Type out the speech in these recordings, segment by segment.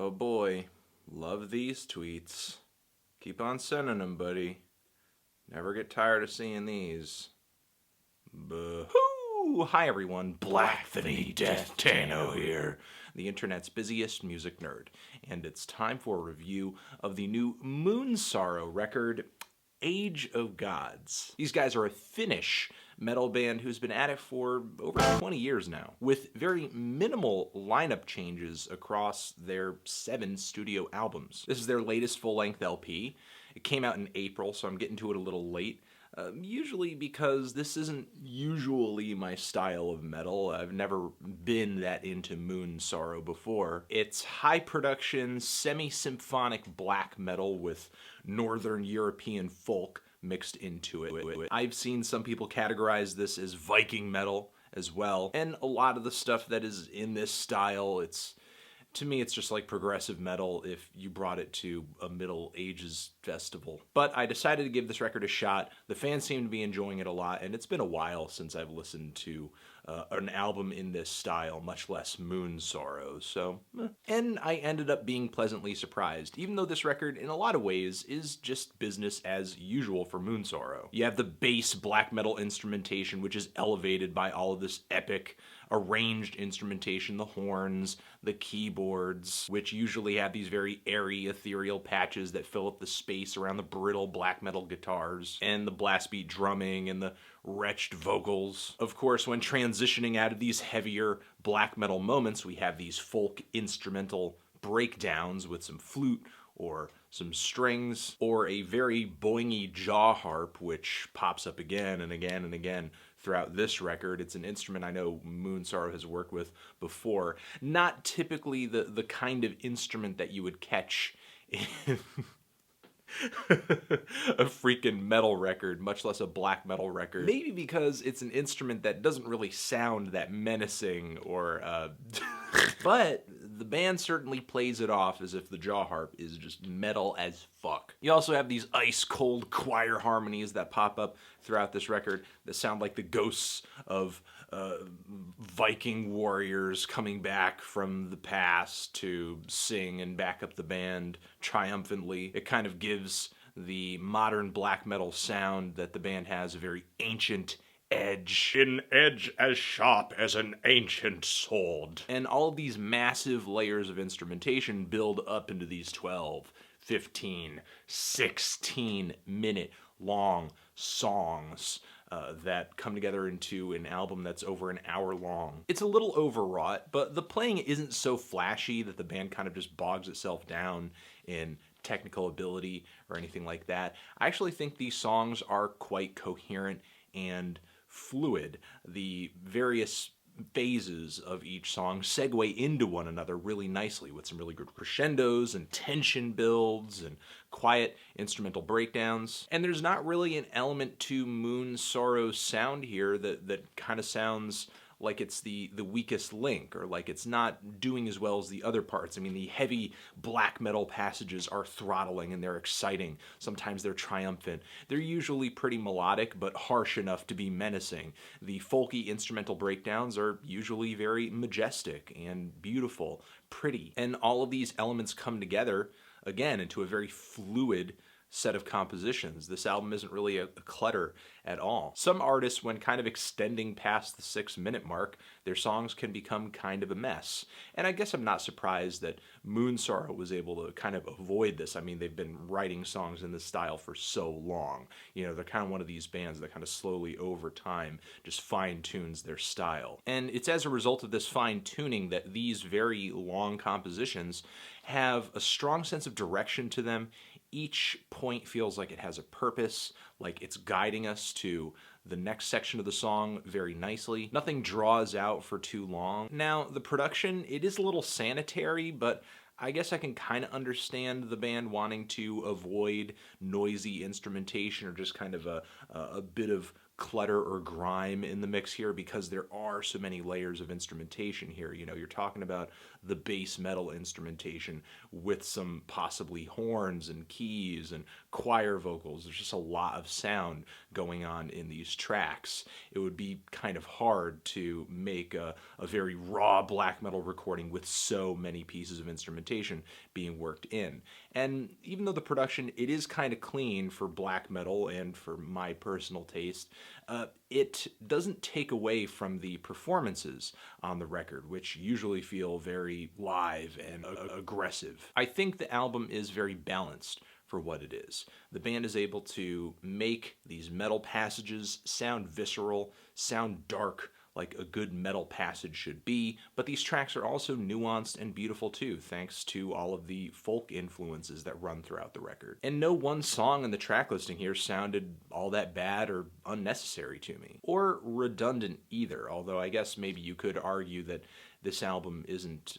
Oh boy, love these tweets. Keep on sending them, buddy. Never get tired of seeing these. Boo-hoo! Hi everyone, Blackthany Death Tano here, the internet's busiest music nerd, and it's time for a review of the new Moonsorrow record, Age of Gods. These guys are a Finnish metal band who's been at it for over 20 years now, with very minimal lineup changes across their 7 studio albums. This is their latest full-length LP. It came out in April, so I'm getting to it a little late. Usually because this isn't usually my style of metal. I've never been that into Moonsorrow before. It's high production, semi-symphonic black metal with Northern European folk mixed into it. I've seen some people categorize this as Viking metal as well, and a lot of the stuff that is in this style, to me, it's just like progressive metal if you brought it to a Middle Ages festival. But I decided to give this record a shot. The fans seem to be enjoying it a lot, and it's been a while since I've listened to an album in this style, much less Moonsorrow, so And I ended up being pleasantly surprised, even though this record, in a lot of ways, is just business as usual for Moonsorrow. You have the bass black metal instrumentation, which is elevated by all of this epic arranged instrumentation, the horns, the keyboards, which usually have these very airy, ethereal patches that fill up the space around the brittle black metal guitars, and the blast beat drumming, and the wretched vocals. Of course, when transitioning out of these heavier black metal moments, we have these folk instrumental breakdowns with some flute or some strings, or a very boingy jaw harp, which pops up again and again and again throughout this record. It's an instrument I know Moonsorrow has worked with before. Not typically the kind of instrument that you would catch in a freaking metal record, much less a black metal record. Maybe because it's an instrument that doesn't really sound that menacing or but the band certainly plays it off as if the jaw harp is just metal as fuck. You also have these ice cold choir harmonies that pop up throughout this record that sound like the ghosts of Viking warriors coming back from the past to sing and back up the band triumphantly. It kind of gives the modern black metal sound that the band has a very ancient edge. An edge as sharp as an ancient sword. And all of these massive layers of instrumentation build up into these 12, 15, 16-minute long songs that come together into an album that's over an hour long. It's a little overwrought, but the playing isn't so flashy that the band kind of just bogs itself down in technical ability or anything like that. I actually think these songs are quite coherent and fluid. The various phases of each song segue into one another really nicely with some really good crescendos and tension builds and quiet instrumental breakdowns. And there's not really an element to Moonsorrow's sound here that kind of sounds like it's the weakest link, or like it's not doing as well as the other parts. I mean, the heavy black metal passages are throttling and they're exciting. Sometimes they're triumphant. They're usually pretty melodic, but harsh enough to be menacing. The folky instrumental breakdowns are usually very majestic and beautiful, pretty. And all of these elements come together, again, into a very fluid set of compositions. This album isn't really a clutter at all. Some artists, when kind of extending past the 6-minute mark, their songs can become kind of a mess. And I guess I'm not surprised that Moonsorrow was able to kind of avoid this. I mean, they've been writing songs in this style for so long. You know, they're kind of one of these bands that kind of slowly over time just fine-tunes their style. And it's as a result of this fine-tuning that these very long compositions have a strong sense of direction to them. Each point feels like it has a purpose, like it's guiding us to the next section of the song very nicely. Nothing draws out for too long. Now, the production, it is a little sanitary, but I guess I can kind of understand the band wanting to avoid noisy instrumentation or just kind of a bit of clutter or grime in the mix here, because there are so many layers of instrumentation here. You know, you're talking about the bass metal instrumentation with some possibly horns and keys and choir vocals. There's just a lot of sound going on in these tracks. It would be kind of hard to make a very raw black metal recording with so many pieces of instrumentation being worked in. And even though the production, it is kind of clean for black metal and for my personal taste, it doesn't take away from the performances on the record, which usually feel very live and aggressive. I think the album is very balanced for what it is. The band is able to make these metal passages sound visceral, sound dark, like a good metal passage should be, but these tracks are also nuanced and beautiful too, thanks to all of the folk influences that run throughout the record. And no one song in the track listing here sounded all that bad or unnecessary to me, or redundant either, although I guess maybe you could argue that this album isn't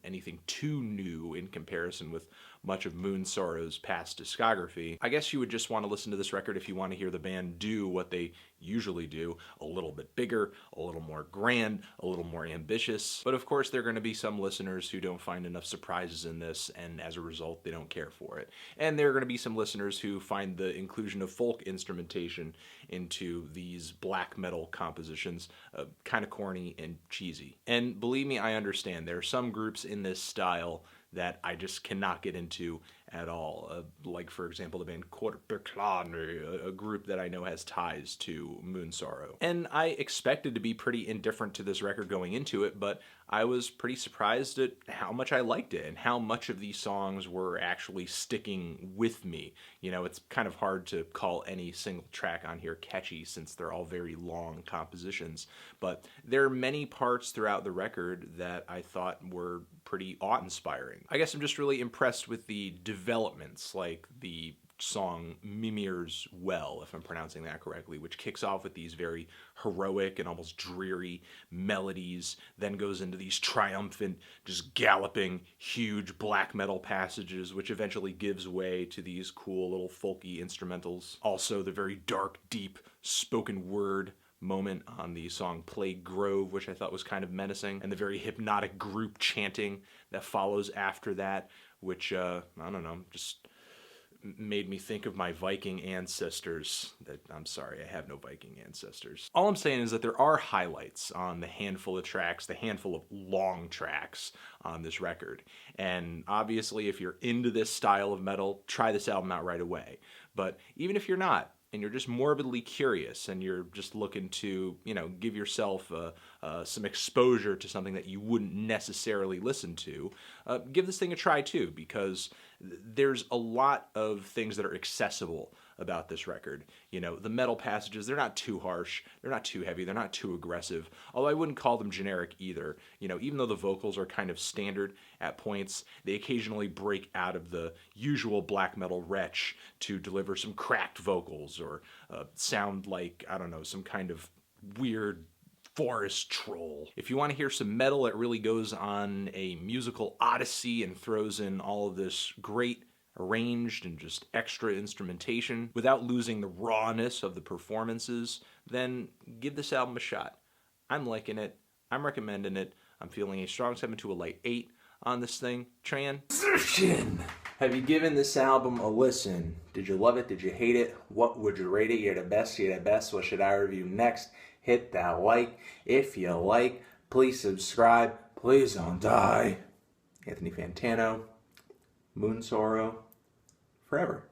anything too new in comparison with much of Moonsorrow's past discography. I guess you would just want to listen to this record if you want to hear the band do what they usually do, a little bit bigger, a little more grand, a little more ambitious. But of course there are going to be some listeners who don't find enough surprises in this, and as a result they don't care for it. And there are going to be some listeners who find the inclusion of folk instrumentation into these black metal compositions kind of corny and cheesy. And believe me, I understand. There are some groups in this style that I just cannot get into at all. Like, for example, the band Korperklan, a group that I know has ties to Moonsorrow. And I expected to be pretty indifferent to this record going into it, but I was pretty surprised at how much I liked it and how much of these songs were actually sticking with me. You know, it's kind of hard to call any single track on here catchy since they're all very long compositions, but there are many parts throughout the record that I thought were pretty awe-inspiring. I guess I'm just really impressed with the developments, like the song Mimir's Well, if I'm pronouncing that correctly, which kicks off with these very heroic and almost dreary melodies, then goes into these triumphant, just galloping, huge black metal passages, which eventually gives way to these cool little folky instrumentals. Also, the very dark, deep spoken word moment on the song Plague Grove, which I thought was kind of menacing, and the very hypnotic group chanting that follows after that, which, I don't know, just made me think of my Viking ancestors. I'm sorry, I have no Viking ancestors. All I'm saying is that there are highlights on the handful of tracks, the handful of long tracks on this record. And obviously, if you're into this style of metal, try this album out right away. But even if you're not, and you're just morbidly curious and you're just looking to, you know, give yourself some exposure to something that you wouldn't necessarily listen to, give this thing a try too, because there's a lot of things that are accessible about this record. You know, the metal passages, they're not too harsh, they're not too heavy, they're not too aggressive, although I wouldn't call them generic either. You know, even though the vocals are kind of standard at points, they occasionally break out of the usual black metal retch to deliver some cracked vocals or sound like, I don't know, some kind of weird forest troll. If you want to hear some metal that really goes on a musical odyssey and throws in all of this great arranged and just extra instrumentation without losing the rawness of the performances, then give this album a shot. I'm liking it. I'm recommending it. I'm feeling a strong 7 to a light 8 on this thing. Transition! Have you given this album a listen? Did you love it? Did you hate it? What would you rate it? You're the best. You're the best. What should I review next? Hit that like. If you like, please subscribe. Please don't die. Anthony Fantano, Moonsorrow, forever.